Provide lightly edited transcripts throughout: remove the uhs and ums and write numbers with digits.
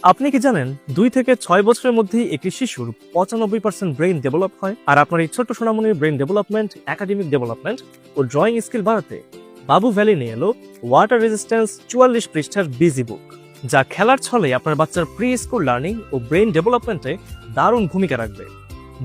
আপনি কি জানেন 2 থেকে 6 বছরের মধ্যেই একটি শিশুর 95% ব্রেইন ডেভেলপ হয়? আর আপনার এই ছোট্ট সোনামণির ব্রেইন ডেভেলপমেন্ট, একাডেমিক ডেভেলপমেন্ট ও ড্রয়িং স্কিল বাড়াতে বাবু ভ্যালি নিয়ে এলো ওয়াটার রেজিস্ট্যান্স 44 পৃষ্ঠার বিজি বুক, যা খেলার ছলে আপনার বাচ্চার প্রি স্কুল লার্নিং ও ব্রেইন ডেভেলপমেন্টে দারুণ ভূমিকা রাখবে।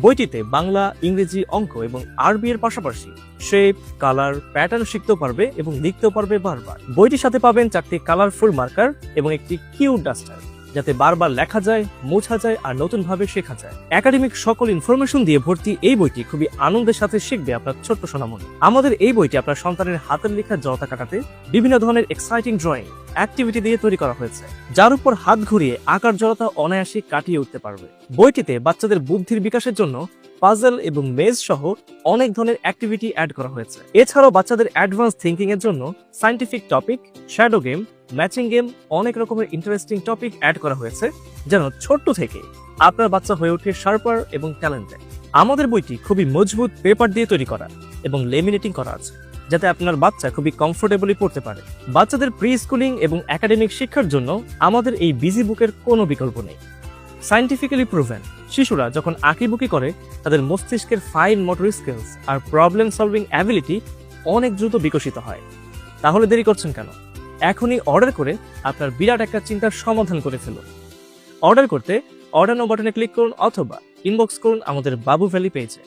বইটিতে বাংলা, ইংরেজি, অঙ্ক এবং আরবি এর পাশাপাশি শেপ, কালার, প্যাটার্ন শিখতেও পারবে এবং লিখতেও পারবে বারবার। বইটির সাথে পাবেন 4টি কালারফুল মার্কার এবং একটি কিউট ডাস্টার, যাতে বারবার লেখা যায়, মোছা যায় আর নতুন ভাবে শেখা যায়। একাডেমিক সকল ইনফরমেশন দিয়ে ভর্তি এই বইটি খুবই আনন্দের সাথে শিখবে আপনার ছোট্ট সোনামণি। আমাদের এই বইটি আপনার সন্তানের হাতের লেখার জড়তা কাটাতে বিভিন্ন ধরনের এক্সাইটিং ড্রয়িং অ্যাক্টিভিটি দিয়ে তৈরি করা হয়েছে, যার উপর হাত ঘুরিয়ে আকার জড়তা অনায়াসে কাটিয়ে উঠতে পারবে। বইটিতে বাচ্চাদের বুদ্ধির বিকাশের জন্য পাজল এবং মেজ সহ অনেক ধরনের অ্যাক্টিভিটি অ্যাড করা হয়েছে। এছাড়াও বাচ্চাদের অ্যাডভান্স থিঙ্কিং এর জন্য scientific topic, shadow game, matching game, অনেক রকমের ইন্টারেস্টিং টপিক অ্যাড করা হয়েছে, যেন ছোট্ট থেকে আপনার বাচ্চা হয়ে ওঠে শার্পার এবং ট্যালেন্টেড। আমাদের বইটি খুবই মজবুত পেপার দিয়ে তৈরি করা এবং লেমিনেটিং করা আছে, যাতে আপনার বাচ্চা খুবই কমফোর্টেবলি পড়তে পারে। বাচ্চাদের প্রি স্কুলিং এবং একাডেমিক শিক্ষার জন্য আমাদের এই বিজি বুকের কোনো বিকল্প নেই। সায়েন্টিফিক্যালি প্রুভেন, শিশুরা যখন আঁকিবুকি করে তাদের মস্তিষ্কের ফাইন মোটর স্কিলস আর প্রবলেম সলভিং অ্যাবিলিটি অনেক দ্রুত বিকশিত হয়। তাহলে দেরি করছেন কেন? এখনই অর্ডার করে আপনার বিরাট একটা চিন্তার সমাধান করে ফেলুন। অর্ডার করতে অর্ডার নাও বাটনে ক্লিক করুন অথবা ইনবক্স করুন আমাদের বাবু ভ্যালি পেজে।